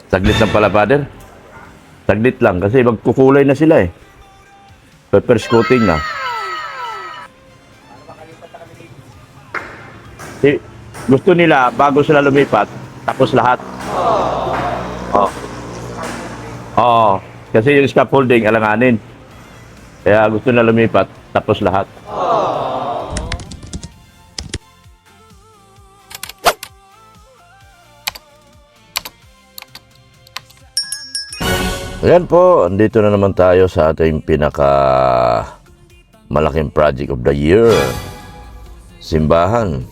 Saglit lang pala, Father. Saglit lang kasi magkukulay na sila eh. Pepper coating na. Gusto nila bago sila lumipat, tapos lahat. Oh. Oo. Kasi yung scaffolding, alanganin. Kaya gusto nila lumipat, tapos lahat. Ayan po, andito na naman tayo sa ating malaking project of the year. Simbahan.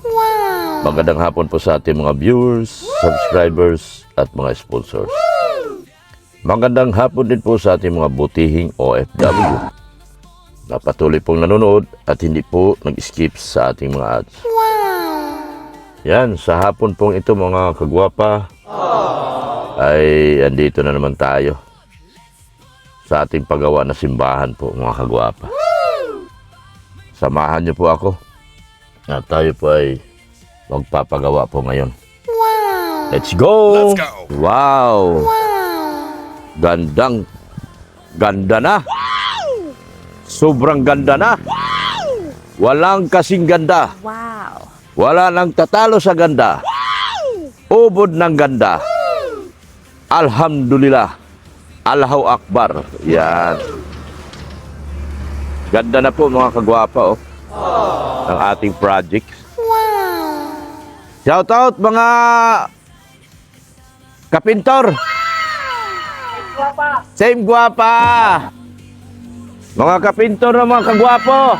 Magandang hapon po sa ating mga viewers, subscribers, at mga sponsors. Magandang hapon din po sa ating mga butihing OFW na patuloy pong nanonood at hindi po nag-skip sa ating mga ads. Yan, sa hapon pong ito mga kagwapa, ay andito na naman tayo sa ating paggawa na simbahan po mga kagwapa. Samahan niyo po ako at tayo po ay magpapagawa po ngayon. Let's go! Let's go! Wow! Ganda na! Sobrang ganda na! Walang kasing ganda! Wow! Wala nang tatalo sa ganda! Ubod ng ganda! Alhamdulillah! Allahu Akbar! Yan! Ganda na po mga kagwapa ng ating project. Shout out mga kapintor. Same guwapa. Mga kapintor na mga kagwapo.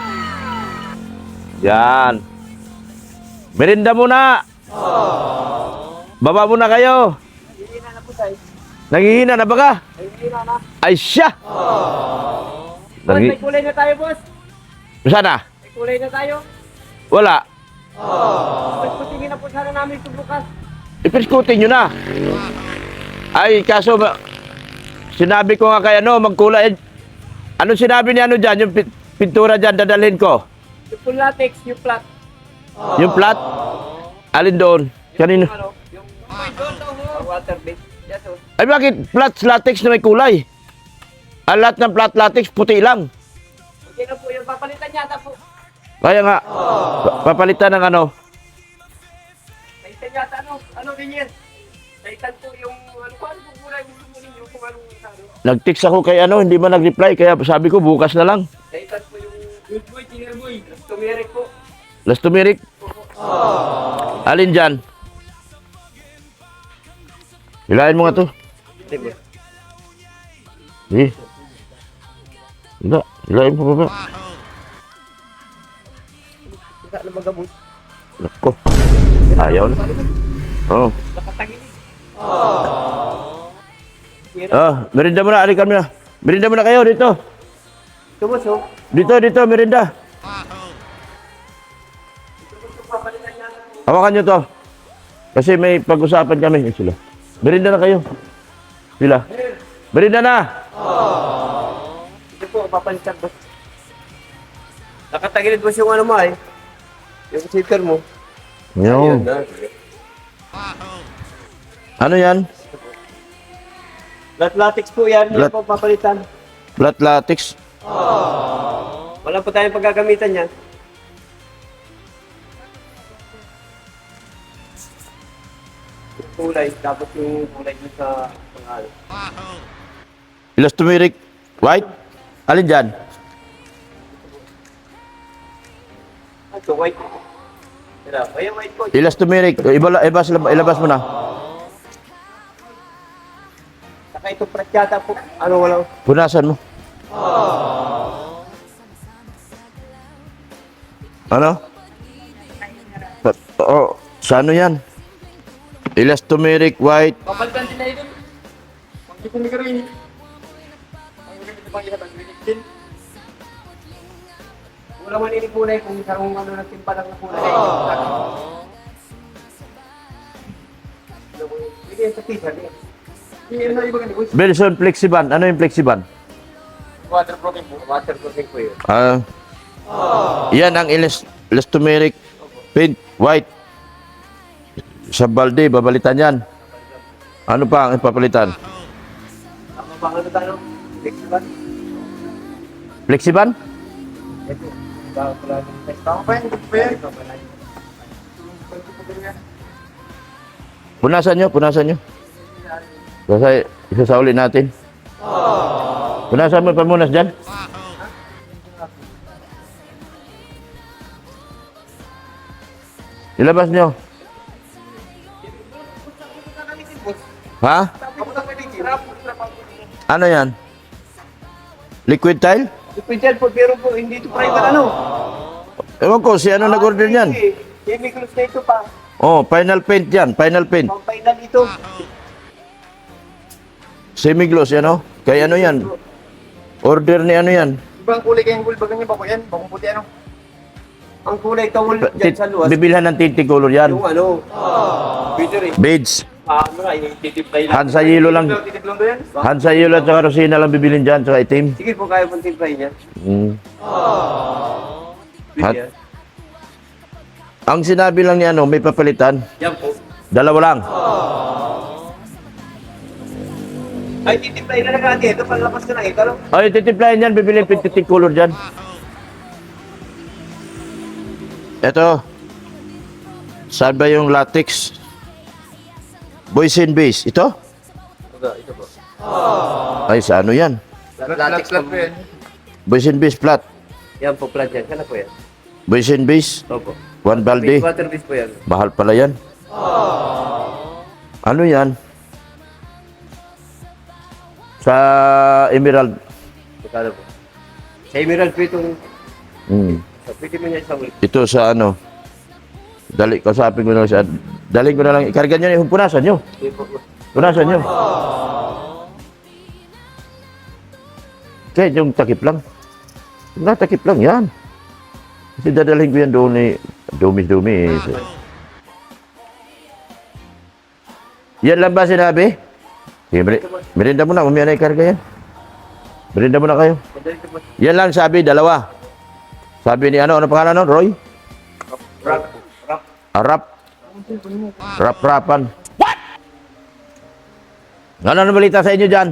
Yan. Merinda muna. Baba muna kayo. Nangihina na ba ka? Ay siya. May kulay na tayo, boss. Sana? May kulay na tayo. Wala. Pagputingin na po sana namin ito bukas. Ipiskutin nyo na. Ay, kaso, sinabi ko nga kay magkulay. Ano sinabi ni dyan? Yung pintura dyan, dadalhin ko. Yung full latex, yung flat. Yung plat? Alin doon? Kanino? Ano? Yung doon daw ho. Water base. Yes, ho. Ay, bakit plat latex na may kulay? Ang lahat ng plat latex, puti lang. Okay na po, yung papalitan yata po. Kaya nga, papalitan ng ano? Taitan yata, ano ganyan? Taitan po yung, ano po kulay gusto mo ninyo kung anong ano. Nag-text ako kay hindi man nag-reply, kaya sabi ko bukas na lang. Taitan po yung good boy, tinir boy. Tumeric po. Last tumirik. Alin dyan? Hilahin mo nga to. Eh. Hila. Hilahin mo baba. Hindi na magabot. Nako. Ayaw na. Oo. Nakatagilid. Merinda muna. Ari kami na. Merinda muna kayo dito. Tubos ho. Dito, merinda. Hawakan nyo to. Kasi may pag-usapan kami. Sila. Merinda na kayo. Sila. Merinda na. Ito po, papalitan boss. Nakatagilid boss yung ano mo ay. Yung sitter mo. Yo. Ano yan? Latex po yan. Yan po papalitan. Flat latex. Wala po tayong paggagamitan yan. Yung kulay, dapat yung kulay dun sa pangalan. Elastomeric white. Alin dyan? Ito, white. Tira, ay white po. Elastomeric. Ilabas mo na. Saka ito pratyata po. Ano wala? Punasan mo. Ano? Sa ano yan? Elastomeric white. Papalitan din na ito. Pag di ko may karoon. Ang ganito bang isa bang din? Wala man ini kulay kung sarong ano na timpalang na kulay. Hindi sa pizza din. Hindi na iba ganito. Belson Flexiban. Ano yung Flexiban? Waterproofing po. Waterproofing po yun. Yan ang elastomeric paint white. Sa balde, babalitan yan. Ano pa ang ipapalitan? Tama ba ano tayo? Flexible? Flexiban? Ito. Tama pa yan. Punasan nyo. Isasauli natin. Punasan mo yung pamunas dyan. Ilabas nyo. Ha? Ano yan? Liquid tile? Liquid yan po, pero po, hindi ito private ano. Ewan ko, si ano nag-order yan? Chemicals na ito pa. Oh, final paint yan. Final paint. Pang final ito. Semi-gloss yan, oh. Kaya ano yan? Order ni ano yan? Ibang kulay kayong gulbagan niyo ba po yan? Bakong puti ano? Ang kulay tawol dyan sa luwas. Bibilhan ng tinting color yan. Yung ano? Video rin. Beads. Ano nga, titiplay lang. Hansa yelo lang. Titiplong ba yan? Hansa yelo at saka rosina lang bibilin dyan, saka itim. Sige po, kaya pong tiplay niya. Hat- Ang sinabi lang niya, ano, may papalitan. Yan po. Dalawa lang. Ay, titiplay na lang natin. Ito, palapas ka na ito. Ano? Ay, titimplahin yan, bibilin tinting color dyan. Ito. Saan ba yung latex? Boys and base. Ito? Ito po. Ay, sa ano yan? Latex po yan. Boys and base flat. Yan po, plant yan. Kana po yan. Boys and base. Opo. One balde. Water base po yan. Mahal pala yan. Ano yan? Sa Emerald. Magkano po? Sa Emerald po itong... Hmm. Pwede mo niya isang ulit. Ito sa ano. Dali, kausapin ko na siya. Daling ko na lang. Ikarga nyo yung punasan nyo. Hindi po. Punasan nyo. Kaya yung takip lang. Takip lang yan. Kasi dadalhin ko yan doon ni Dumi. Yan lang ba sinabi? Sige, merinda mo na. Mamaya na ikarga yan. Merinda mo na kayo. Madali ito po. Yan lang sabi, dalawa. Sabi ni ano pangalan nun? Roy? Rap. Rap. Arap. Rap-rapan. What? Ano balita sa inyo dyan?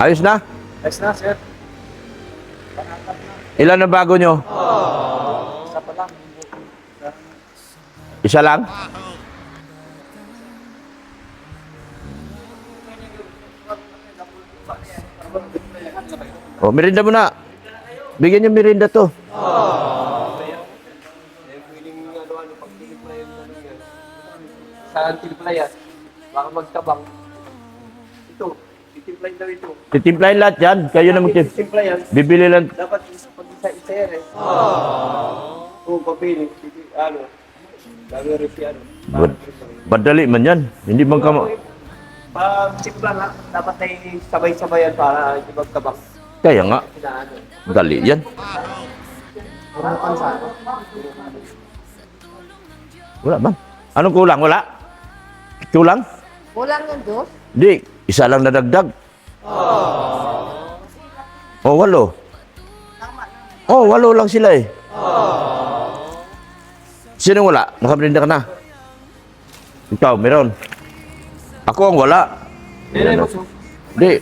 Ayos na? Ayos na, sir. Ilan na bago nyo? Isa pa lang. Isa lang? Oh, merinda mo na. Bigyan niyo merinda to. Sa timplayan, baka magtabang. Ito, titimplayan daw ito. Titimplahin lahat yan. Kayo na magtim. Timplayan, Bibili lang. dapat pag isa yan eh. Oo, papili. Ano, lagi rin si ano. Madali man yan. Hindi bang kama... Pag simpla nga, dapat ay sabay-sabayan para hindi magtabang. Kaya nga. Sinaano. Dali yan. Parang pansa. Wala man. Anong kulang? Wala? Kulang? Kulang yung dos? Di. Isa lang nadagdag. Oh, walo. Oh, walo lang sila eh. Sino wala? Nakabrinda ka na? Ikaw, meron. Ako ang wala. Di.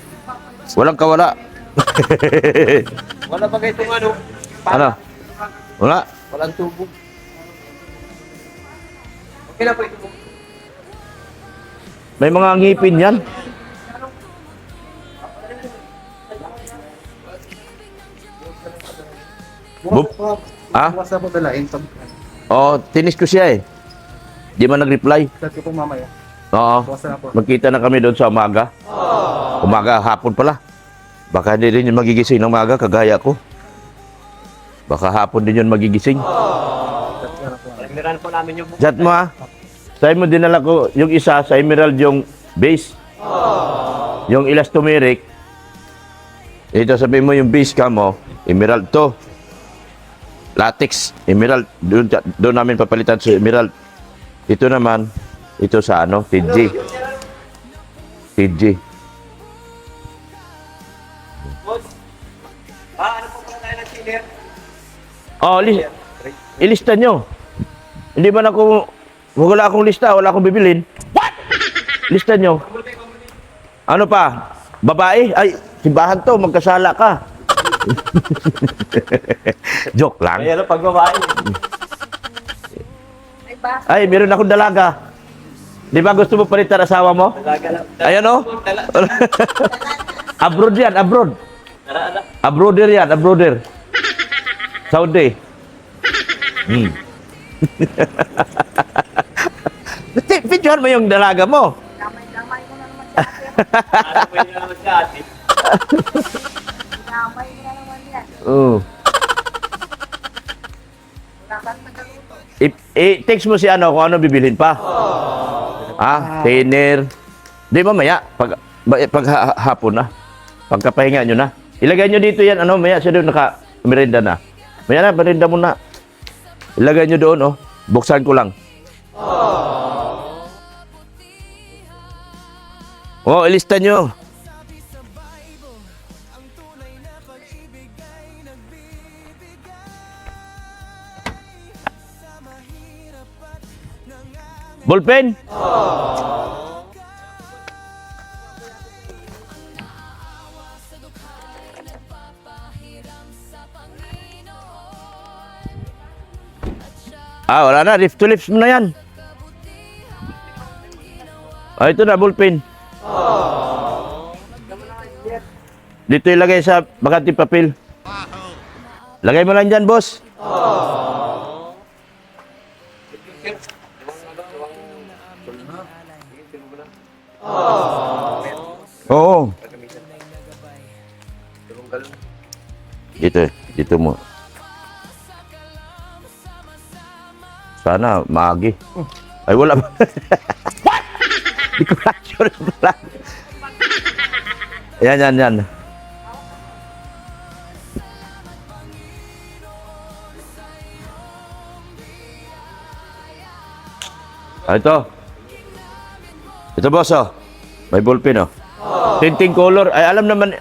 Walang kawala. Wala ba kayo itong ano? Ano? Wala. Walang tubo. Okay na po ito po. May mga ngipin yan. Bup. Ah? Bukas na po dalain. Oh, tinis ko siya eh. Di man nag-reply. Dati po mamaya. Oo. Bukas na po. Magkita na kami doon sa umaga. Umaga, hapon pala. Baka hindi rin yun magigising ng umaga, kagaya ko. Baka hapon din yun magigising. Meron po namin yung Chat mo ha. Sa'yo mo dinala ko yung isa sa Emerald yung base. Yung elastomeric. Ito sabihin mo yung base ka mo, Emerald to. Latex, Emerald. Doon namin papalitan sa Emerald. Ito naman, ito sa ano, TG. TG. boss. Ano po pala tayo ng chiller? Oh, ilista nyo. Hindi ba wala akong lista, wala akong bibilin. What? lista nyo. Ano pa? Babae? Ay, simbahan to, magkasala ka. Joke lang. Ay, ano, pag babae. Ay, meron akong dalaga. Di ba gusto mo palitan asawa mo? Dalaga lang. Ayan o. Abroad yan, abroad. Dalaga. Abroader yan, abroader. Saudi. Picture mo yung dalaga mo. Damay-damay mo na naman siya. Ano po yun naman siya, ate? Damay mo na naman yan. Oo. Wala kang nagaluto. I-text mo si ano kung ano bibilhin pa. Tiner. Di mamaya, pag hapon na. Pagkapahinga nyo na. Ilagay nyo dito yan, ano, maya siya doon naka-merenda na. Maya na, merenda mo na. Ilagay nyo doon, oh. Buksan ko lang. Oh, ilista nyo. Ballpen? Wala na. Lips to lips mo na yan. Ito na, ballpen. Dito ilagay sa bakante papel. Lagay mo lang dyan, boss. Oo. Dito mo. Sana maagi. Ay, wala ba? Di ko na sure pala. Yan. Ito. Ito, boss, oh. May ballpen, oh. Tinting color. Ay, alam naman,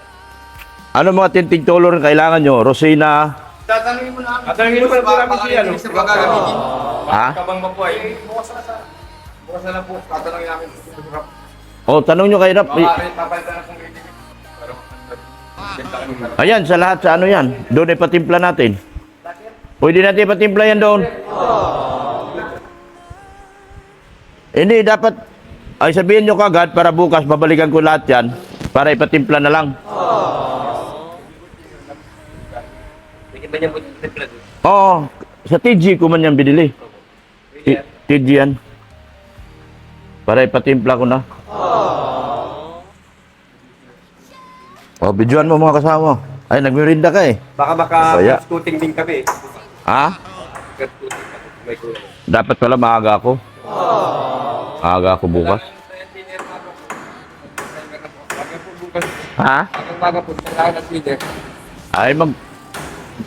ano mga tinting color ang kailangan nyo? Rosina. Tatanungin mo na namin siya, no? Sa gagamitin. Ha? Kabang ba po ay? Bukas na lang po. Tatanungin namin. Oh, tanong nyo kay Rap. Papalitan na kung ibig. Ayan, sa lahat, sa ano yan. Doon ay patimpla natin. Pwede natin patimpla yan doon. Hindi, dapat, ay sabihin nyo kagad para bukas, babalikan ko lahat yan para ipatimpla na lang. Pwede ba niya po yung tripla doon? Oo, sa TG ko man yan binili. TG yan. Para ipatimpla ko na. Oh, videoan mo mga kasama. Ay, nagmirinda ka eh. Baka Kaya. scooting din kami. Ha? Scooting kami. May kulang. Dapat pala maaga ako. Maaga ako bukas. Ha? Baga po, kailangan ng leader. Ay,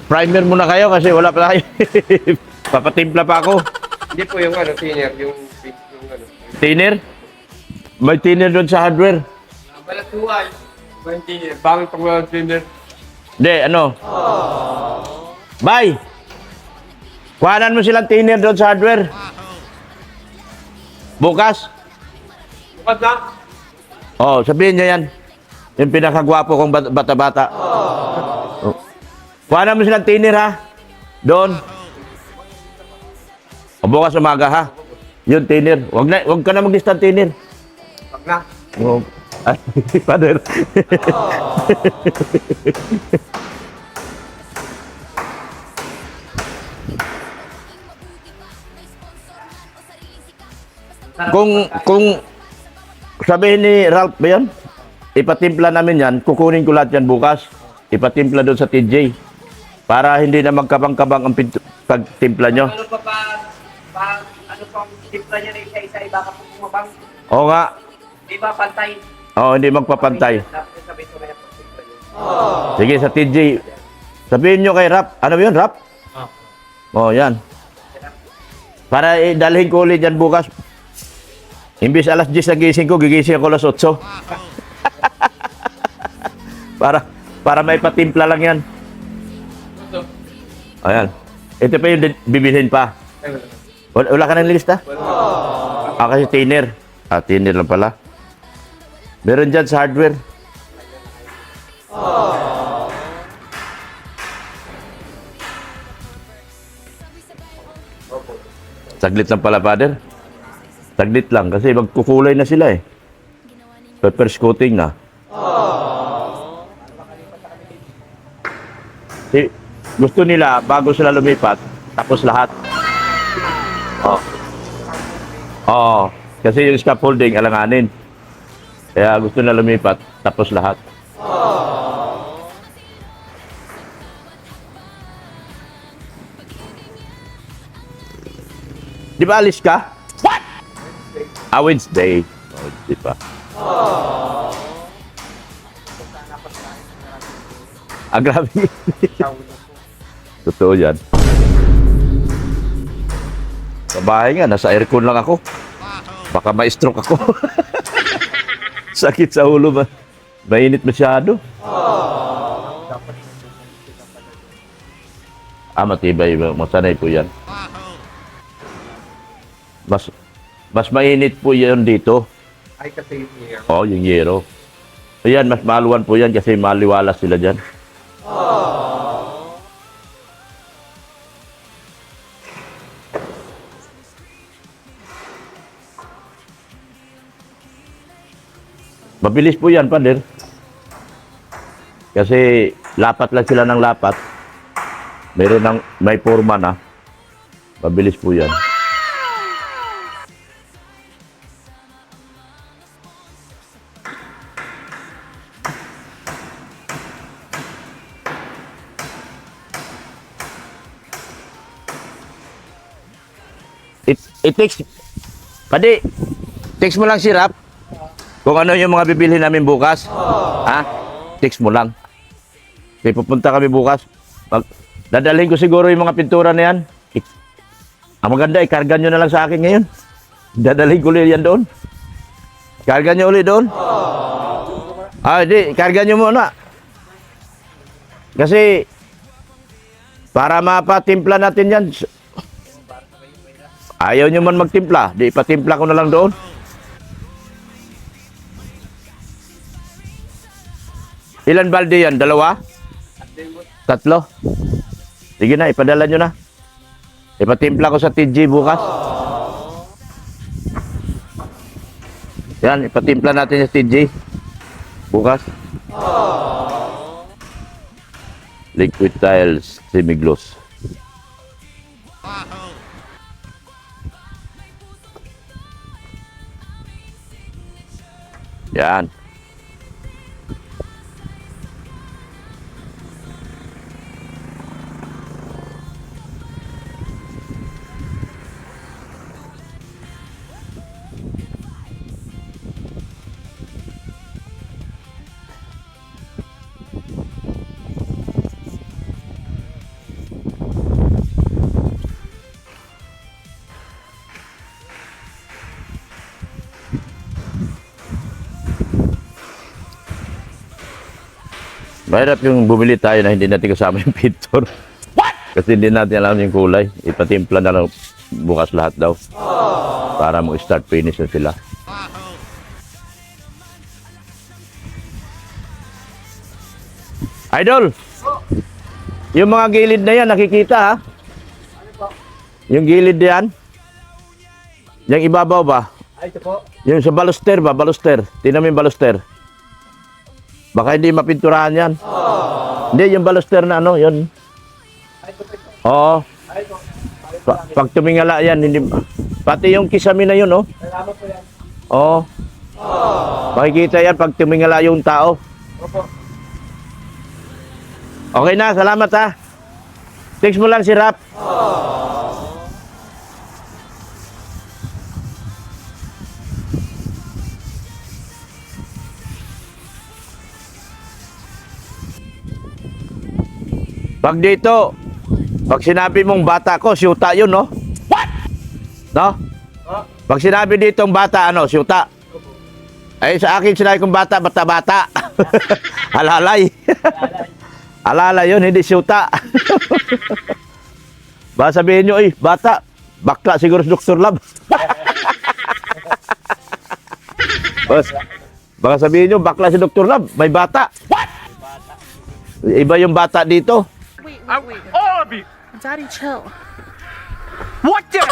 primer muna kayo kasi wala pa tayo. Papatimpla pa ako. Hindi po yung ano, senior, yung ano. Thinner? May thinner doon sa hardware. Balat tuway. Ba yung senior? Bangin pag walang senior. Hindi, ano? Bye! Kuhanan mo silang thinner doon sa hardware. Bukas? Bukas na? Oh, sabihin niya yan. Yung pinakagwapo kong bata-bata. Oh. Kuhanan mo silang thinner, ha? Doon. O, bukas umaga, ha? Yun, thinner. Wag ka na mag-list ng thinner. Wag na. Oh. Ay, father. kung sabihin ni Ralph ba yan? Ipatimpla namin yan, kukunin ko lahat yan bukas. Ipatimpla doon sa TJ. Para hindi na magkabang-kabang ang pagtimpla nyo. Ano ano pang timpla niya na isa-isa, iba ka po bumabang. Oo nga. Di ba pantay? Oo, hindi magpapantay. Dapat sabay ko na yung timpla niya. Sige, sa TJ. Sabihin nyo kay Rap. Ano ba yun, Rap? Oo, yan. Para dalhin ko ulit yan bukas. Imbis alas 10 na gising ko, gigising ako alas 8. para may patimpla lang yan. Ayan. Ito pa yung bibilhin pa. Wala ka ng lista? Kasi thinner. Thinner lang pala. Meron dyan sa hardware. Saglit lang pala, Father. Saglit lang kasi magkukulay na sila eh. Pepper coating na. Si, gusto nila bago sila lumipat, tapos lahat. Oh. Oo. Kasi yung scaffolding, alanganin. Kaya gusto nila lumipat, tapos lahat. Di ba alis ka? What? Wednesday. Wednesday pa. Grabe. Totoo yan. Sa bahay nga, nasa aircon lang ako. Baka ma-stroke ako. Sakit sa ulo ba? Mainit masyado. Matibay. Masanay po yan. Mas mainit po yan dito. Ay, kasi yung year. Yung yero. Ayan, mas maluwan po yan kasi maliwalas sila dyan. Mabilis po yan, Pader. Kasi lapat lang sila ng lapat. May forma na. Mabilis po yan. I-text. Padi, text mo lang si Rap. Kung ano yung mga bibilhin namin bukas. Ha? Text mo lang. Okay, pupunta kami bukas. Dadalhin ko siguro yung mga pintura na yan. Ang maganda, ikarga nyo na lang sa akin ngayon. Dadalhin ko ulit yan doon. Ikarga nyo ulit doon. Di, ikarga nyo muna. Kasi, para mapatimpla natin yan, ayaw nyo man magtimpla, di ipatimpla ko na lang doon. Ilan balde yan? 2? 3? Sige na, ipadala nyo na. Ipatimpla ko sa TG bukas. Yan, ipatimpla natin sa TG bukas. Liquid tiles, semi-gloss. Yan. Mahirap yung bumili tayo na hindi natin kasama yung pintor. Kasi hindi natin alam yung kulay. Ipatimpla na lang bukas lahat daw. Para mo start finish na sila. Idol! Yung mga gilid na yan, nakikita ha? Yung gilid na yan? Yung ibabaw ba? Ay, ito po. Yung sa baluster ba? Baluster. Tingnan mo yung baluster. Baka hindi mapinturahan yan. Hindi, yung baluster na ano, yun. Oo. Pag tumingala yan, hindi. Pati yung kisame na yun, oh. Salamat po yan. Oo. Makikita yan pag tumingala yung tao. Opo. Okay na, salamat ha. Text mo lang si Rap. Pag dito, pag sinabi mong bata ko, syuta yun, no? What? No? Pag sinabi ditong bata, ano, syuta? Ay, sa akin sinabi kong bata, bata-bata. Alalay. Alalay yun, hindi syuta. Baka sabihin nyo, bata, bakla siguro si Dr. Lab. Boss, Baka sabihin nyo, bakla si Dr. Love, may bata. What? Iba yung bata dito. Wait. All of you! Daddy, chill. What the?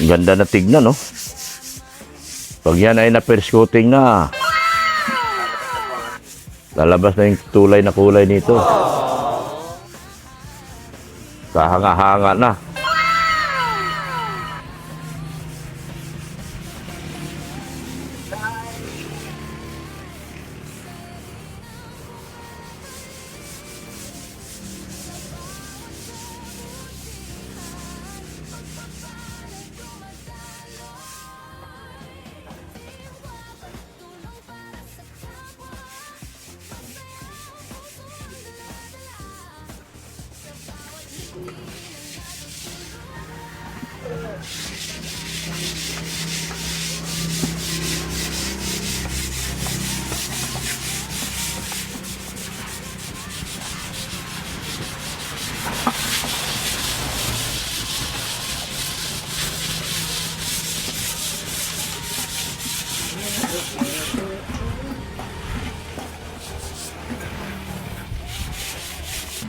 Ang ganda na tignan, no? Pag yan ay na-first coating na, lalabas na yung tulay na kulay nito. Kahanga-hanga na.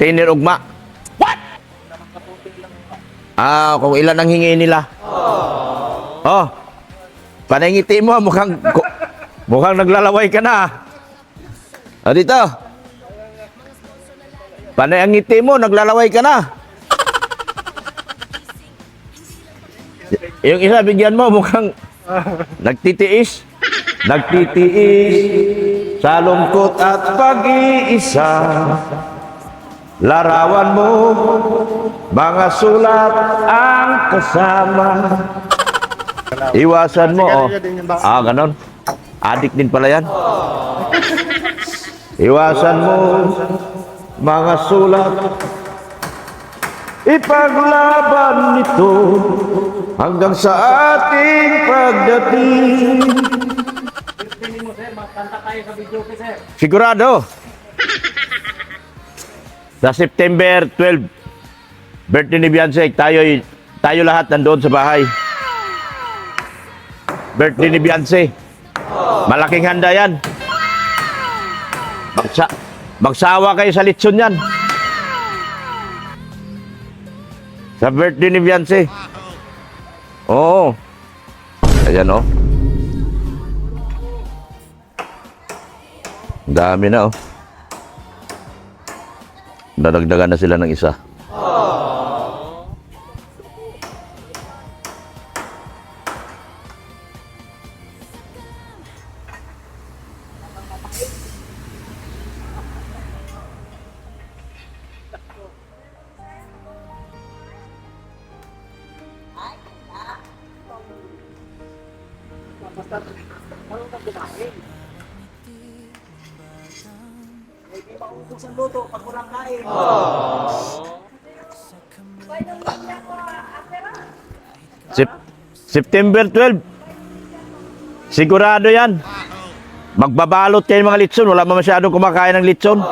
Tiner ugma. What? Kung ilan ang hingi nila. Oh. Panangiti mo, mukhang naglalaway ka na. Dito. Panay ang ngiti mo, naglalaway ka na. Yung isa, bigyan mo, mukhang nagtitiis. Nagtitiis sa lungkot at pag-iisa. Larawan mo, mga sulat ang kasama. Iwasan mo, oh. Ganon. Adik din pala yan. Iwasan mo, mga sulat. Ipaglaban nito hanggang sa ating pagdating. Sigurado. Sa September 12, birthday ni Beyonce, tayo lahat nandoon sa bahay. Birthday ni Beyonce. Malaking handa yan. Magsawa kayo sa litson yan. Sa birthday ni Beyonce. Oo. Ayan, oh. Dami na, oh. Dadagdagan na sila ng isa. Hindi maubos ang luto pag walang kain. September 12. Sigurado yan. Magbabalot kayo mga litson. Wala mo masyadong kumakain ng litson.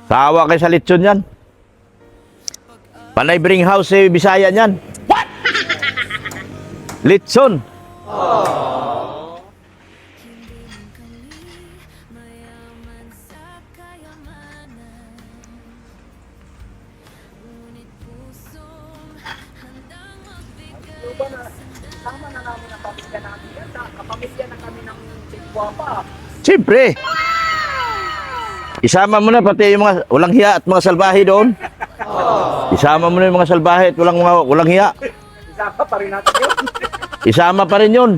Sawa kayo sa litson yan. Panay bring house Bisaya yan. What? Litson. Tama na namin ang pamilya namin yan. Kapamilya na kami ng Guapa. Siyempre. Isama mo na pati yung mga walang hiya at mga salbahe doon. Isama mo na yung mga salbahe at walang hiya. Isama pa rin natin yun. Isama pa rin yun.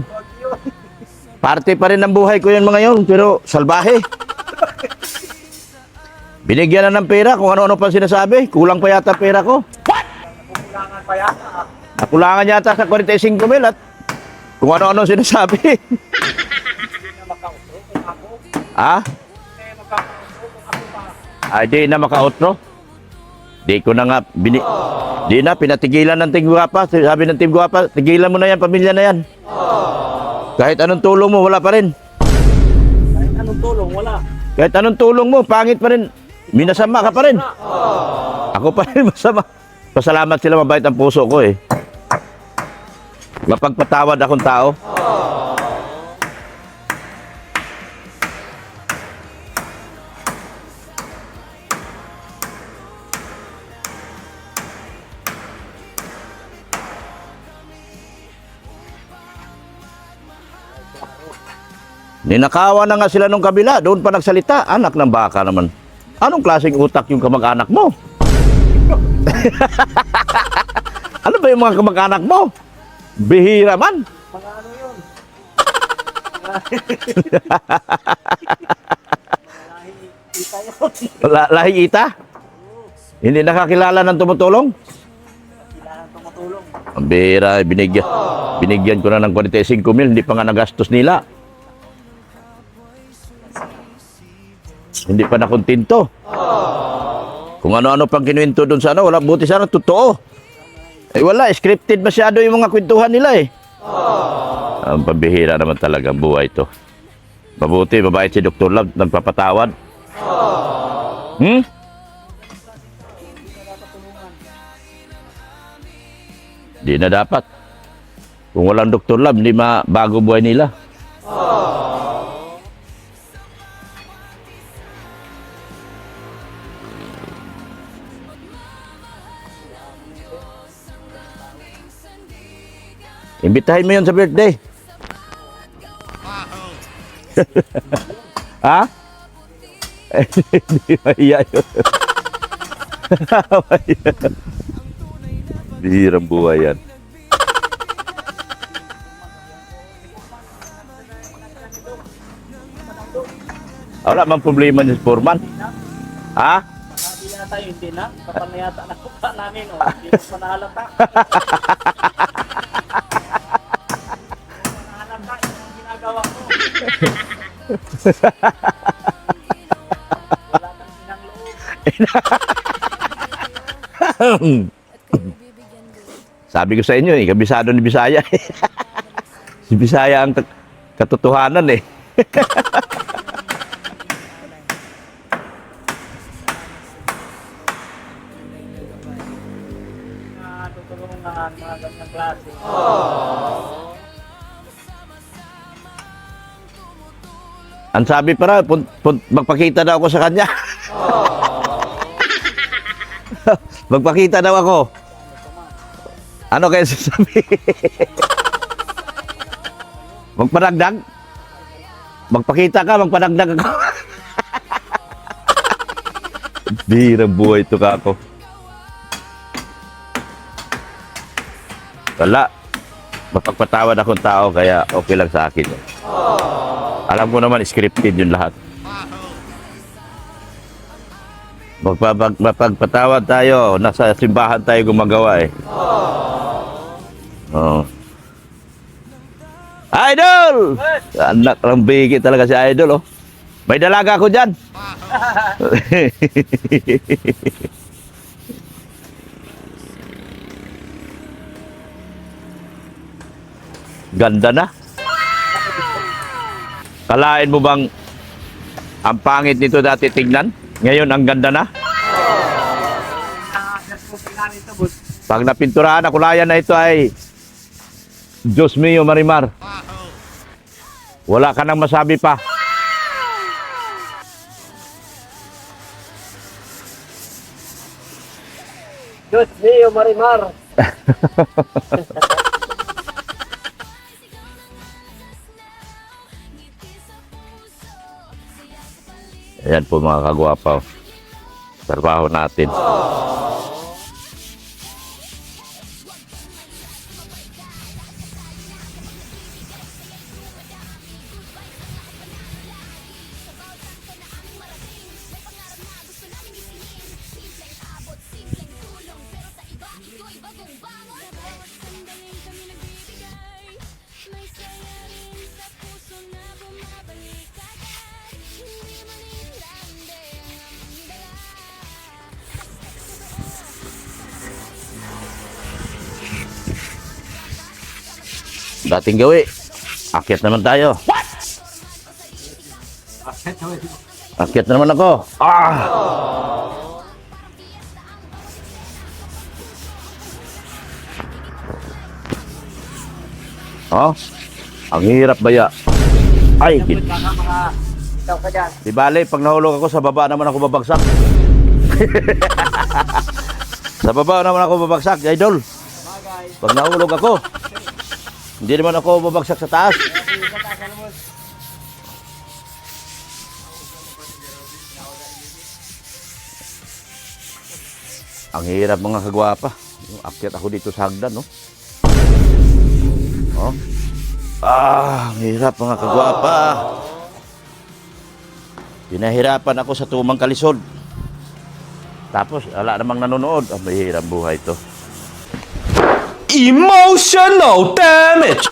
Parte pa rin ng buhay ko yun mga yun, pero salbahe. Binigyan na ng pera kung ano-ano pa sinasabi. Kulang pa yata pera ko. What? Kulangan pa yata. Nakulangan yata sa 45,000 at kung ano-ano sinasabi. Hindi na makautro kung ako. Ah? Hindi na makautro kung ako pa. Ay, di na maka-outro. Di ko na nga, di na, pinatigilan ng Team Guwapa. Sabi ng Team Guwapa, tigilan mo na yan, pamilya na yan. Kahit anong tulong mo, wala pa rin. Kahit anong tulong, wala. Kahit anong tulong mo, pangit pa rin. Minasama ka pa rin. Ako pa rin masama. Pasalamat sila, mabait ang puso ko eh. Mapagpatawad akong tao. Ninakawan na nga sila nung kabila, doon pa nagsalita. Anak ng baka naman. Anong klaseng utak yung kamag-anak mo? Ano ba yung mga kamag-anak mo? Bihira man. Mga ano yun? Kita yun. Lahing ita? Hindi nakakilala ng tumutulong? Kailangan tumutulong. Ang bihira, binigyan ko na ng 45 mil, hindi pa nga nagastos nila. Hindi pa nakontento. Kung ano-ano pang kinuwento doon sa ano, wala, buti sana totoo. Eh wala, scripted masyado yung mga kwentuhan nila eh. Ang pambihira naman talaga ang buhay ito. Mabuti, mabait si Dr. Love, nagpapatawad. Di na dapat. Kung walang Dr. Love, hindi mabago buhay nila. Imbitahin mo yun sa birthday. Ha? Hindi mahiya yun. Bihirang buhay yan. Wala mang problema niya sa Foreman. Ha? Sabi yata yun, hindi na. Kapag na yata nakuha namin, o. Hindi ko pa nahalata. Nahalata, yun ang ginagawa ko. Wala kang sinangloob. Sabi ko sa inyo, kabisado ni Bisaya. Si Bisaya ang katotohanan eh. Tutulungan mga ganyang klase. Ang sabi para, magpakita daw ako sa kanya. Magpakita daw ako. Ano kaya sasabi? Magpadagdag? Magpakita ka, magpadagdag ako. Birang buhay ito ka ako. Wala. Mapagpatawad akong tao, kaya okay lang sa akin. Alam ko naman, scripted yun lahat. Mapagpatawad tayo, nasa simbahan tayo gumagawa eh. Oh. Idol! Anak ng bigi talaga si Idol, oh. May dalaga ako dyan. Ganda na. Kalain mo bang ang pangit nito dati tignan? Ngayon ang ganda na. Pag napinturahan na kulayan na ito ay Diyos mio, Marimar. Wala ka nang masabi pa. Diyos mio, Marimar. Ayan po mga kagwapaw. Trabaho natin. dating gawi. Akyat naman tayo. Akyat naman ako. Oh, ang hirap baya. Ay, Baka mga ikaw ka dyan. di bale, pag nahulog ako, sa baba naman ako babagsak. Sa baba naman ako babagsak, idol. Pag nahulog ako, hindi naman ako babagsak sa taas. Ang hirap mga kagwapa. Akyat ako dito sa hagdan, no? Oh. Ang hirap mga kagwapa. Pinahirapan ako sa tumang kalisod. Tapos, wala namang nanonood. Ang mahirap buhay to. Emotional damage.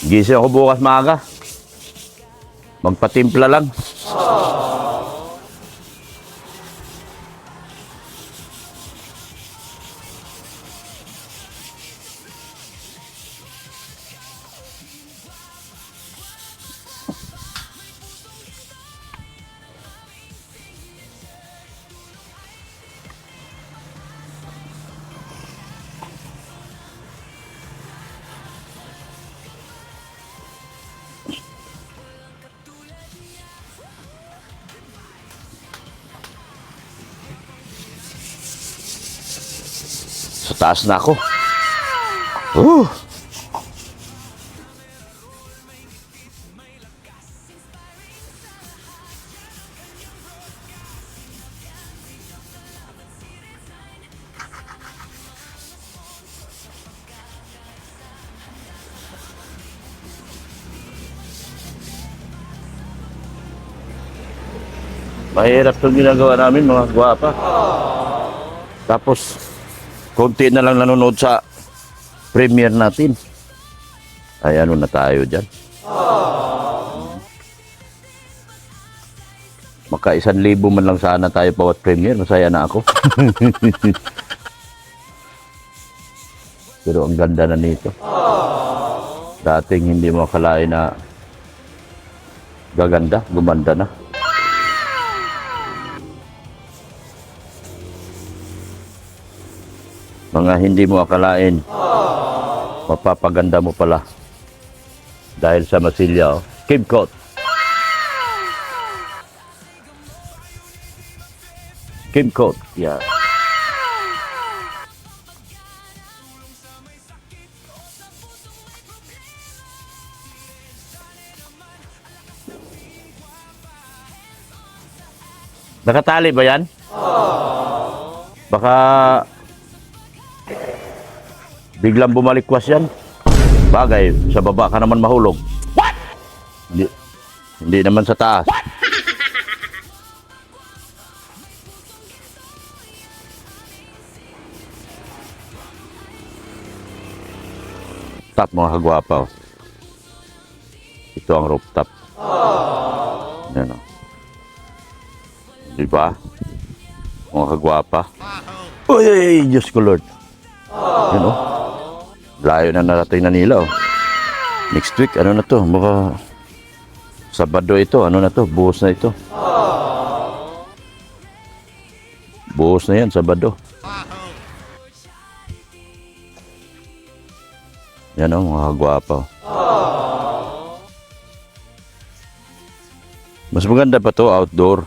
Gising ako bukas maaga. Magpatimpla lang. Sa taas na ako. Mahirap itong ginagawa namin mga gwapa. Tapos, konti na lang nanonood sa premiere natin. Ay, ano na tayo dyan? Maka 1,000 man lang sana tayo bawat premiere. Masaya na ako. Pero ang ganda na nito. Dating hindi mo akalain na gaganda, gumanda na. Mga hindi mo akalain, mapapaganda mo pala. Dahil sa masilya, oh. Kimcoat. Kimcoat, yeah. Nakatali ba yan? Baka biglang bumalikwas yan. Bagay, sa baba ka naman mahulog. What? Hindi naman sa taas. What? Top mga kagwapa. Oh. Ito ang rooftop. Yan o. Diba? Mga kagwapa. Uy, Diyos ko Lord. Yan o. Layo na narating na nila. Oh. Next week, ano na to? Baka Sabado ito. Ano na to? Buhos na ito. Buhos na yan, Sabado. Yan o, mga gwapa. Mas maganda pa to outdoor.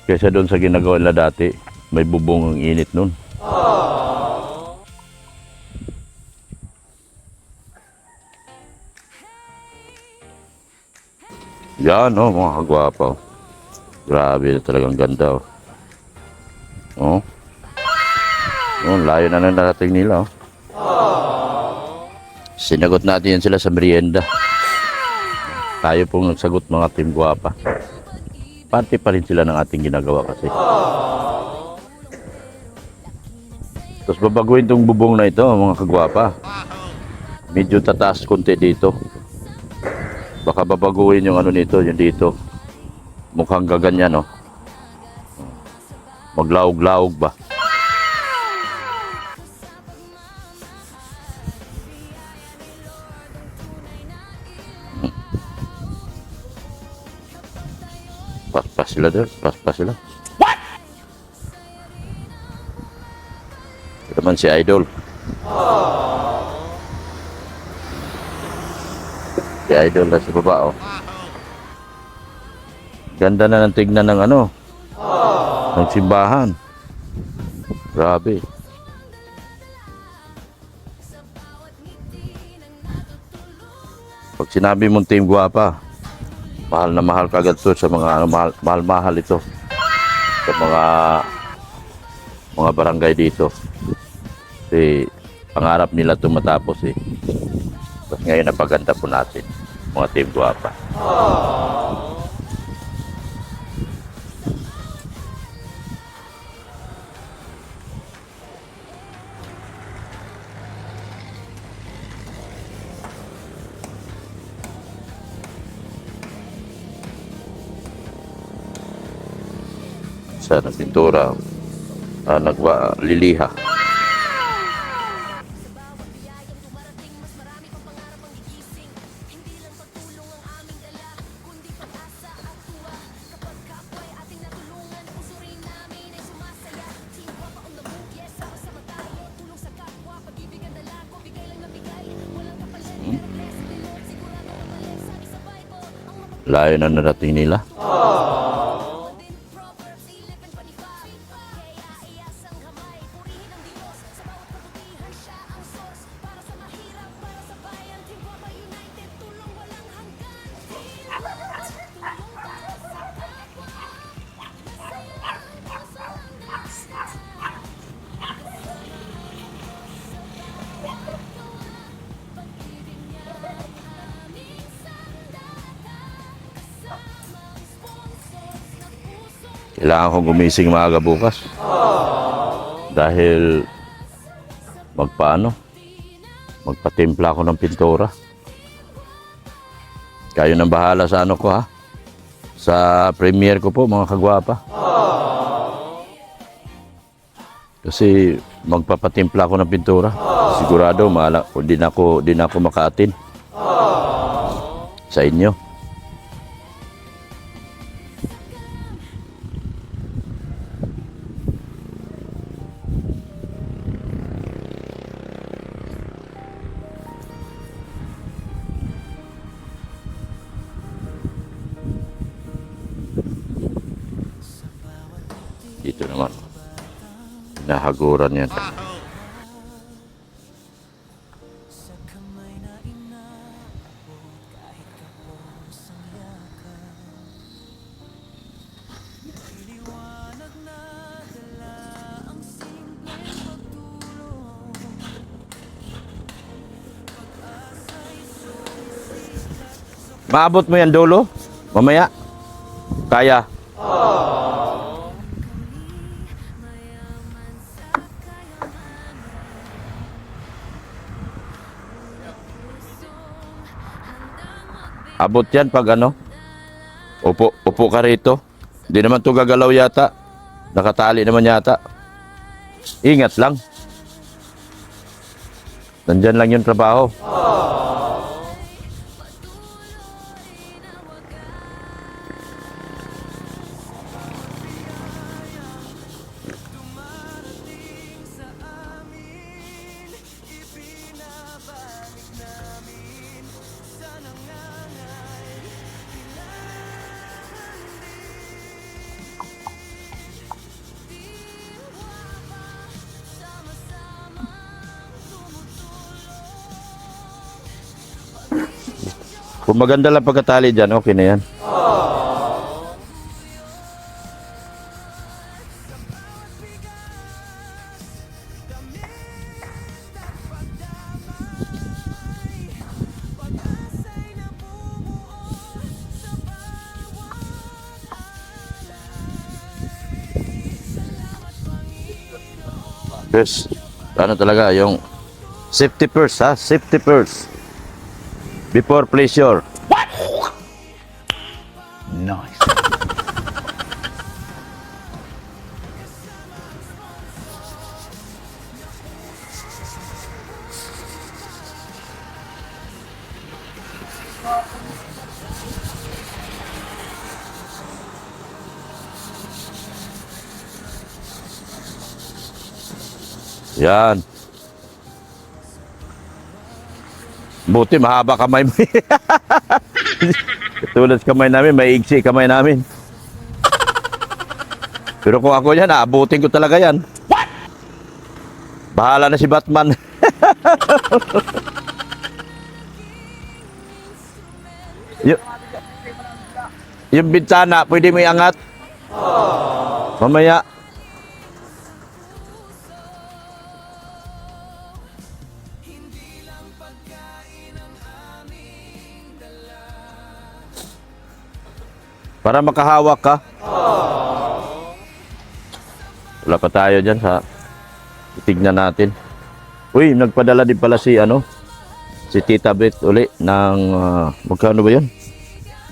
Kaysa doon sa ginagawa nila dati. May bubong ang init nun. Yan o, mga kagwapa. Grabe na talagang ganda o. Oh. Oh, layo na lang narating nila o. Sinagot natin yan sila sa merienda. Tayo pong nagsagot mga team gwapa. Parte pa rin sila ng ating ginagawa kasi. Tapos babaguhin tong bubong na ito mga kagwapa. Medyo tataas konti dito. Baka babaguhin yung ano nito, yung dito. Mukhang gaganyan, no? Maglaog-laog ba? Paspas sila doon. Paspas sila. What? Ito naman si Idol. Si Idol na sa baba, oh. Ganda na ng tignan ng ano. Ng simbahan. Grabe. Pag sinabi mong Team Guapa, mahal na mahal kagad to sa mga ano, mahal ito sa mga barangay dito. Kasi pangarap nila ito matapos eh. Tapos ngayon napaganda po natin mga Team Guapa. Sa nagpintura, liliha. Layo na narating nila. Kailangan kong gumising maaga bukas. Dahil magpatimpla ako ng pintura. Kayo nang bahala sa ano ko ha. Sa premiere ko po mga kagwapa. Kasi magpapatimpla ako ng pintura. Sigurado di na ako makaatin sa inyo. Dito naman. Nahaguran yan. Maabot mo yan dulo? Mamaya? Kaya? Abot yan pag ano? Upo ka rito. Hindi naman to gagalaw yata. Nakatali naman yata. Ingat lang. Nandyan lang yung trabaho. Kung maganda lang pagkatali dyan, okay na yan. Yes, ano talaga, yung safety first ha, safety first. Before pleasure. What? Nice. Yan. Buti mahaba kamay mo. Tulad kamay namin, may iksi kamay namin. Pero kung ako yan, aabutin ko talaga yan. Bahala na si Batman. Yung bintana, pwede mo iangat? Mamaya. Para makahawak ka. Wala pa tayo dyan sa tignan natin. Uy, nagpadala din pala si si Tita Beth uli ng magkano ba yun?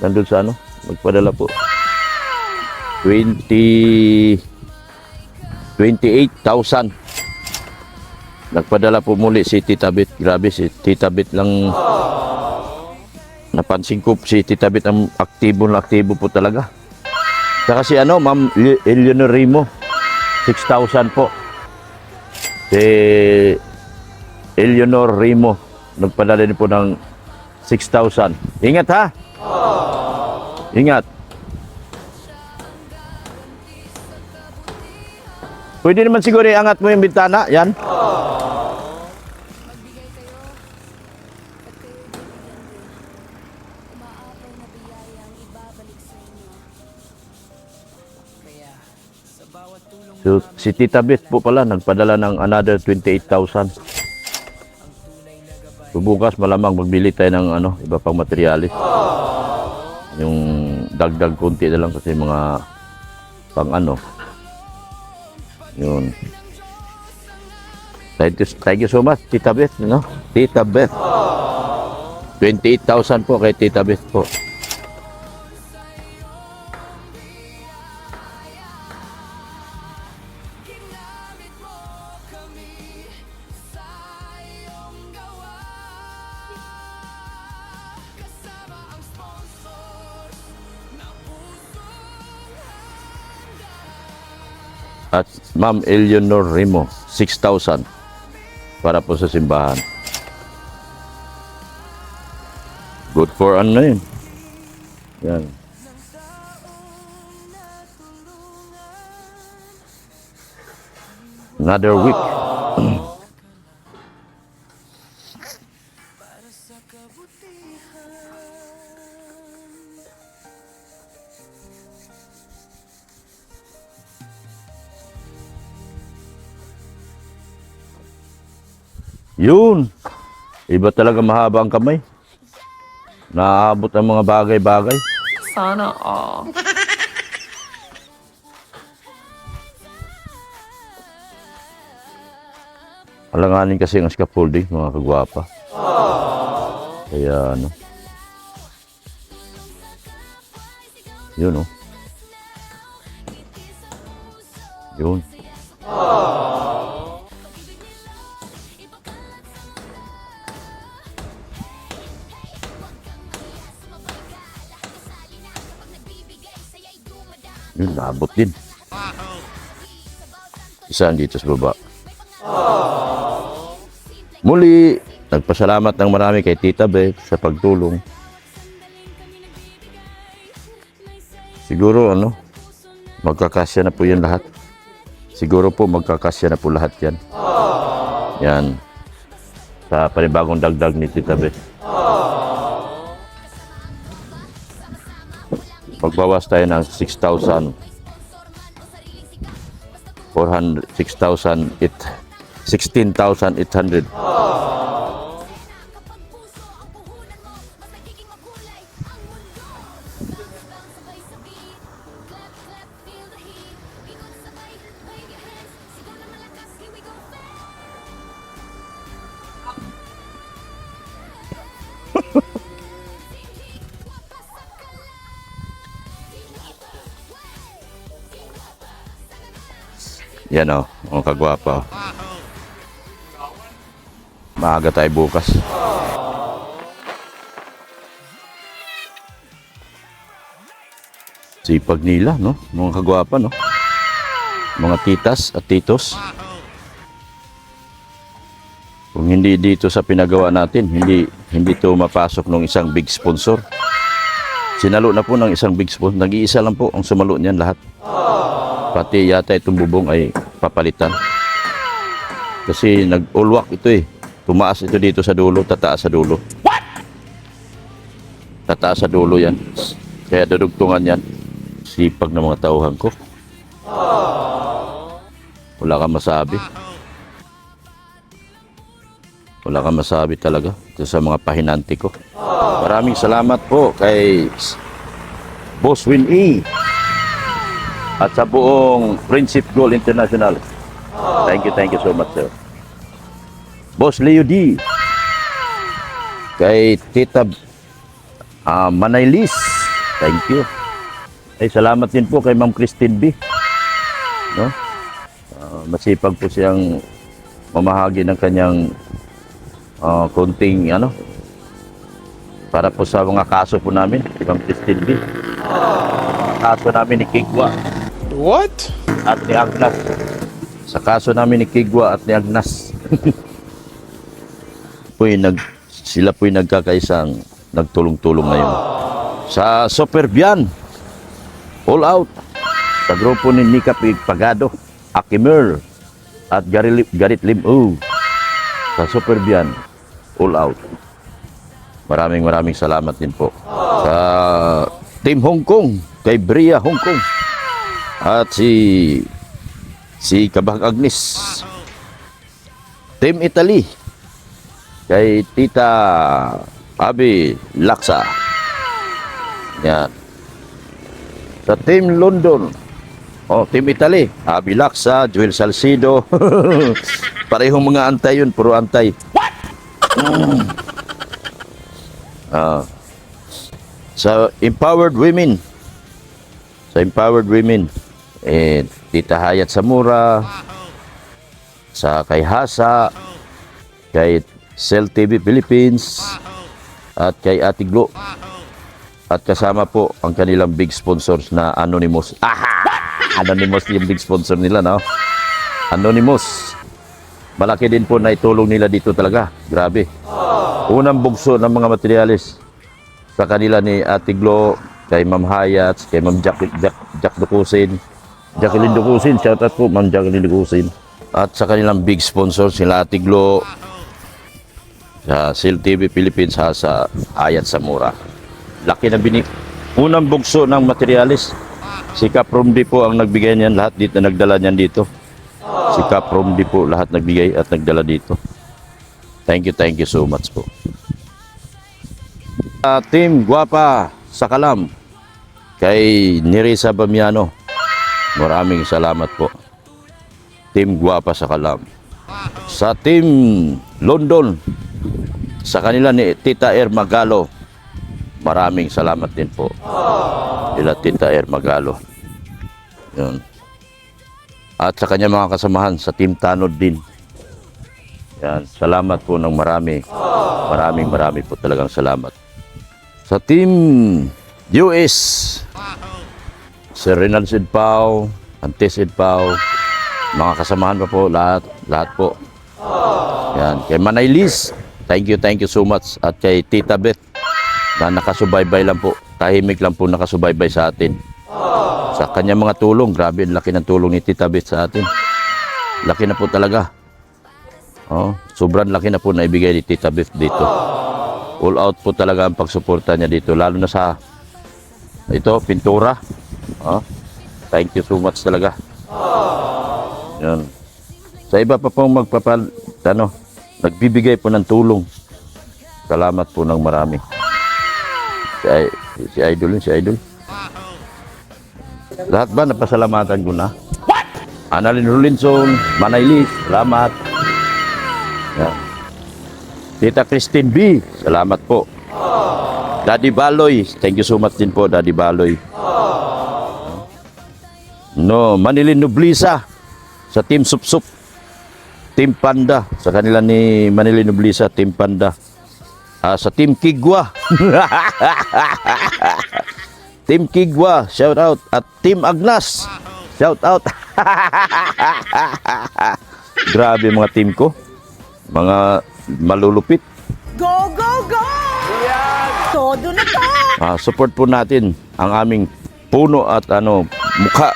Nandun sa magpadala po. 28,000. Nagpadala po muli si Tita Beth. Grabe, si Tita Beth lang napansin ko, si Tita Beth ang aktibo na aktibo po talaga. Saka si Ma'am Eleanor Rimo, 6,000 po. Si Eleanor Rimo, nagpadala din po ng 6,000. Ingat ha! Ingat. Pwede naman siguro iangat mo yung bintana, yan. So, si Tita Beth po pala, nagpadala ng another 28,000. So, bukas malamang magbili tayo ng iba pang materialis. Yung dagdag konti na lang kasi mga pang yun. Thank you so much, Tita Beth, Tita Beth. 28,000 po kay Tita Beth po. At Ma'am Eleanor Rimo, 6,000 para po sa simbahan. Good for yun. Yan. Another week. Yun. Iba talaga mahaba ang kamay. Naaabot ang mga bagay-bagay. Sana all. Alanganin kasi ang scaffolding, mga kagwapa. Kaya Yun Yun. Yun, naabot din. Isa dito sa baba. Muli, nagpasalamat ng marami kay Tita Beth sa pagtulong. Siguro magkakasya na po yan lahat. Siguro po magkakasya na po lahat yan. Yan. Sa panibagong dagdag ni Tita Beth. Magbawas tayo ng 6,000. 16,800. Yan mga kagwapa. Maaga tayo bukas. Sipag nila, mga kagwapa, mga titas at titos. Kung hindi dito sa pinagawa natin, hindi to mapasok ng isang big sponsor. Sinalo na po ng isang big sponsor. Nag-iisa lang po ang sumalo niyan lahat. Pati yata itong bubong ay papalitan. Kasi nag-ulwak ito eh. Tumaas ito dito sa dulo, tataas sa dulo. What? Tataas sa dulo yan. Kaya dudugtungan yan. Sipag ng mga tauhan ko. Wala kang masabi. Wala kang masabi talaga ito sa mga pahinanti ko. Maraming salamat po kay Boss Win E at sa buong Friendship Goal International. Thank you so much, sir. Boss Leo D. Kay Tita Manaylis. Thank you. Ay, salamat din po kay Ma'am Christine B. No? Masipag po siyang mamahagi ng kanyang konting para po sa mga kaso po namin, Ma'am Christine B. Kaso namin ni Kigwa. What? At ni Agnas. Sa kaso namin ni Kigwa at ni Agnas. Sila po'y nagkakaisang nagtulong-tulong ngayon. Sa Superbian, All Out, sa grupo ni Nika Pagado, Akimer, at Garit Lim-U, sa Superbian, All Out. Maraming salamat din po. Sa Team Hong Kong, kay Bria Hong Kong, at si Kabang Agnes. Team Italy, kay Tita Abi Laksa. Yan. Sa Team London, Team Italy, Abi Laksa, Joel Salcido. Parehong mga antay yun, puro antay. What? Sa Empowered Women, Tita Hayat Samura, sa kay Hasa, kay Cell TV Philippines, at kay Ate Glo. At kasama po ang kanilang big sponsors na Anonymous. Anonymous yung big sponsor nila, no? Anonymous. Malaki din po na itulong nila dito talaga. Grabe. Unang bugso ng mga materialis sa kanila ni Ate Glo, kay Ma'am Hayat, kay Ma'am Jack Dukusin. Jacqueline Dukusin, shoutout po Ma'am Jacqueline Dukusin. At sa kanilang big sponsor, sila Ate Glo, sa Cell TV Philippines, sa Hayat Samura. Laki na unang bugso ng materialis. Si Kapromdi po ang nagbigay niyan, lahat dito nagdala niyan dito. Si Kapromdi po lahat nagbigay at nagdala dito. Thank you so much po. Team Guapa sa Kalam, kay Nerissa Bamiano. Maraming salamat po. Team Guapa sa Kalam. Sa Team London, sa kanila ni Tita Air Magalo. Maraming salamat din po. Ila Tita Air Magalo. Yun. At sa kanya mga kasamahan sa Team Tanod din. Yan, salamat po ng marami. Maraming po talagang salamat. Sa Team US, Sir Renal Sidpao, Antes Sidpao, mga kasamahan pa po, lahat po. Yan, kay Manaylis, thank you so much. At kay Tita Beth, na nakasubaybay lang po, tahimik lang po nakasubaybay sa atin. Sa kanya mga tulong, grabe, laki ng tulong ni Tita Beth sa atin. Laki na po talaga. Sobrang laki na po na ibigay ni Tita Beth dito. All out po talaga ang pagsuporta niya dito, lalo na sa pintura. Thank you so much talaga. Yan. Sa iba pa pong nagbibigay po ng tulong. Salamat po ng marami. Si Idol. Lahat ba napasalamatan ko na? What? Annalyn Rolinson, Manaylis, salamat. Yan. Tita Christine B, salamat po. Daddy Baloy, thank you so much din po, Daddy Baloy. Manilin Noblisa, sa Team Supsup, Team Panda, sa kanila ni Manilin Noblisa, Team Panda. Sa Team Kigwa, Team Kigwa, shout out. At Team Agnas, shout out. Grabe mga team ko. mga malulupit. Go, go, go! Todo na to! Support po natin ang aming puno at mukha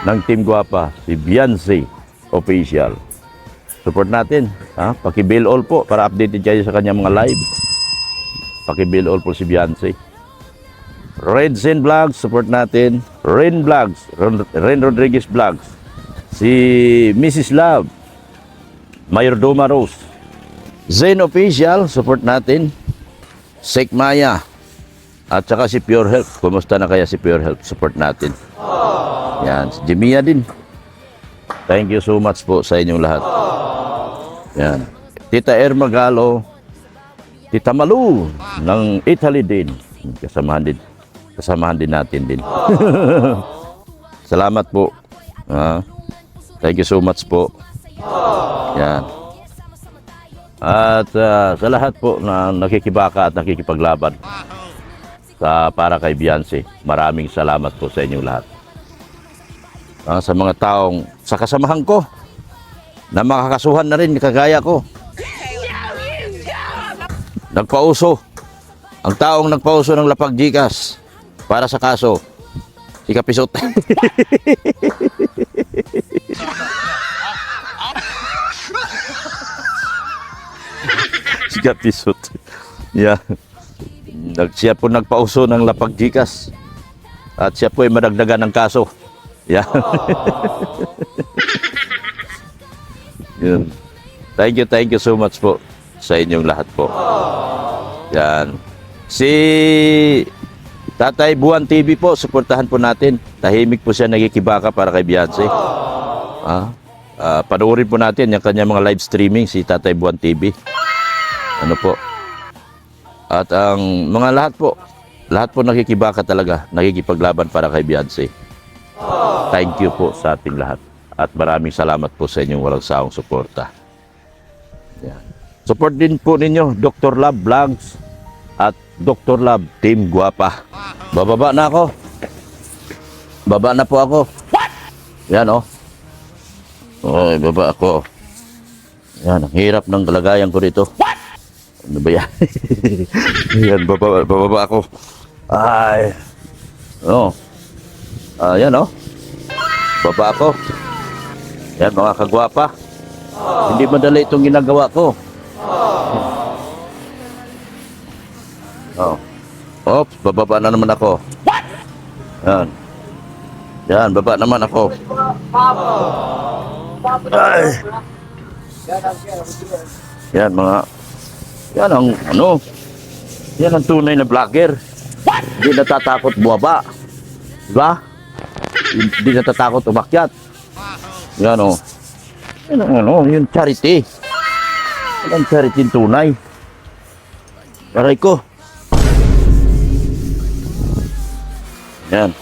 ng Team Guapa, si Beyonce Official. Support natin. Paki-bill all po para updated kayo sa kanyang mga live. Paki-bill all po si Beyonce. Red Zen Vlogs, support natin. Ren Vlogs, Ren Rodriguez Vlogs. Si Mrs. Love, Mayordoma Rose. Zen Official, support natin. Sek Maya. At saka si Pure Health. Kumusta na kaya si Pure Health? Support natin. Yan. Si Jimia din. Thank you so much po sa inyong lahat. Yan. Tita Ermagalo. Tita Malu ng Italy din. Kasamahan din natin din. Salamat po. Thank you so much po. Yan. At sa lahat po na nakikibaka at nakikipaglaban para kay Beyonce, maraming salamat po sa inyong lahat. Sa mga taong sa kasamahan ko na makakasuhan na rin kagaya ko. Nagpauso. Ang taong nagpauso ng lapag Gcash para sa kaso, si Kapisot. Si Kapisot. Yeah. Siya po nagpauso ng lapag Gcash. At siya po ay madagdagan ng kaso. Yeah. Yun. Thank you so much po sa inyong lahat po. Yan. Si Tatay Buwan TV po, suportahan po natin. Tahimik po siya nagkikibaka para kay Beyonce. Panoorin po natin yung kanyang mga live streaming, si Tatay Buwan TV. Ano po? At ang mga lahat po nakikibaka talaga, nakikipaglaban para kay Beyonce. Thank you po sa ating lahat. At maraming salamat po sa inyong walang sawang suporta. Yan. Support din po ninyo, Dr. Love Vlogs at Dr. Love Team Guapa. Bababa na ako. Baba na po ako. Yan baba ako. Yan, ang hirap ng kalagayan ko dito. Ano ba yan? Yan, bababa ako. Ay. Yan baba ako. Yan mga kagwapa. Hindi madali itong ginagawa ko. Oops, bababa na naman ako. Yan, baba naman ako. Ay. Yan yan ang tunay na vlogger. Hindi natatakot bumaba. Diba? Hindi natatakot umakyat. Yan yung charity. Yan ang charity tunay. Aray ko. Yan.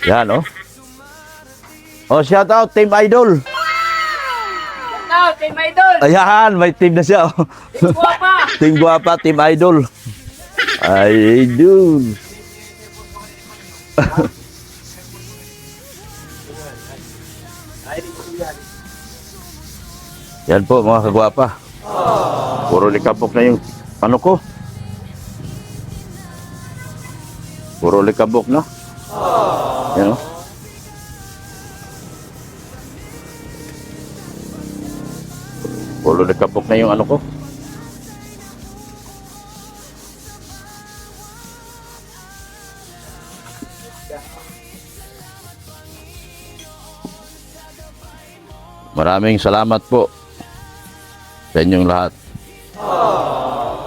Yan shout out Team Idol. Shout out, Team Idol! Ayan, may team na siya. Team Guapa! Team Guapa, Team Idol. Idol. Yan po mga kagwapa. Puro likabok na yung ko. Puro likabok na. Yan Puro likabok na yung ko. Maraming salamat po sa inyong lahat.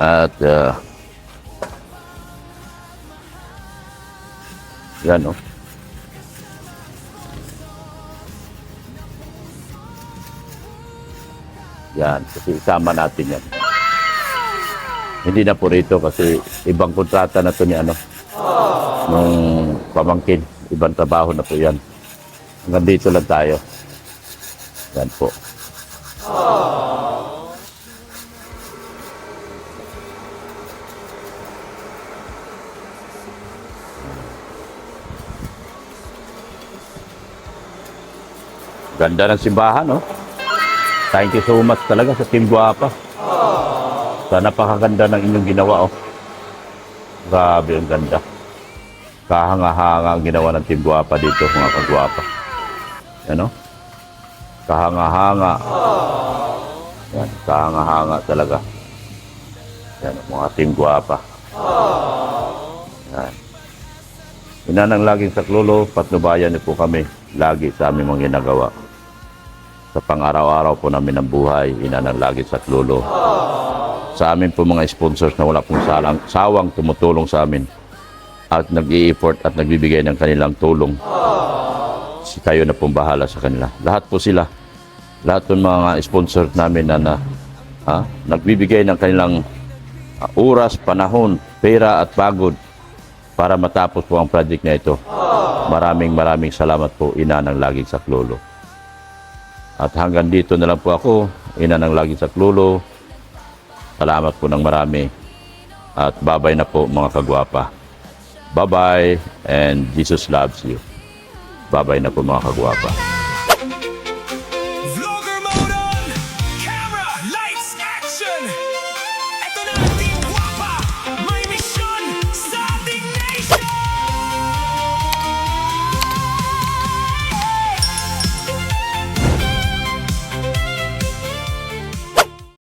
At yan yan, kasi isama natin yan. Hindi na po rito kasi ibang kontrata na to ni nung pamangkin, ibang trabaho na po yan. Hanggang dito lang tayo. Yan po. Ganda ng simbahan, no? Thank you so much talaga sa Team Guapa. Sa napakaganda ng inyong ginawa, oh. Grabe, ang ganda. Kahanga-hanga ang ginawa ng Team Guapa dito, mga kagwapa. Ano? Kahanga-hanga. Yan, kahanga-hanga talaga. Yan, mga Team Guapa. Yan. Inanang laging saklolo, patnubayan niyo po kami lagi sa aming mga ginagawa. Sa pang-araw-araw po namin ng buhay, inanang laging saklolo. Sa amin po mga sponsors na wala pong sawang tumutulong sa amin at nag-i-effort at nagbibigay ng kanilang tulong. Si kayo na pong bahala sa kanila. Lahat po sila. Lahat ng mga sponsors namin na nagbibigay ng kanilang oras, panahon, pera at pagod para matapos po ang project na ito. Maraming salamat po, Ina ng Laging Saklolo. At hanggang dito na lang po ako, Ina ng Laging Saklolo. Salamat po ng marami. At bye-bye na po mga kagwapa. Bye-bye and Jesus loves you. Bye-bye na po mga kagwapa.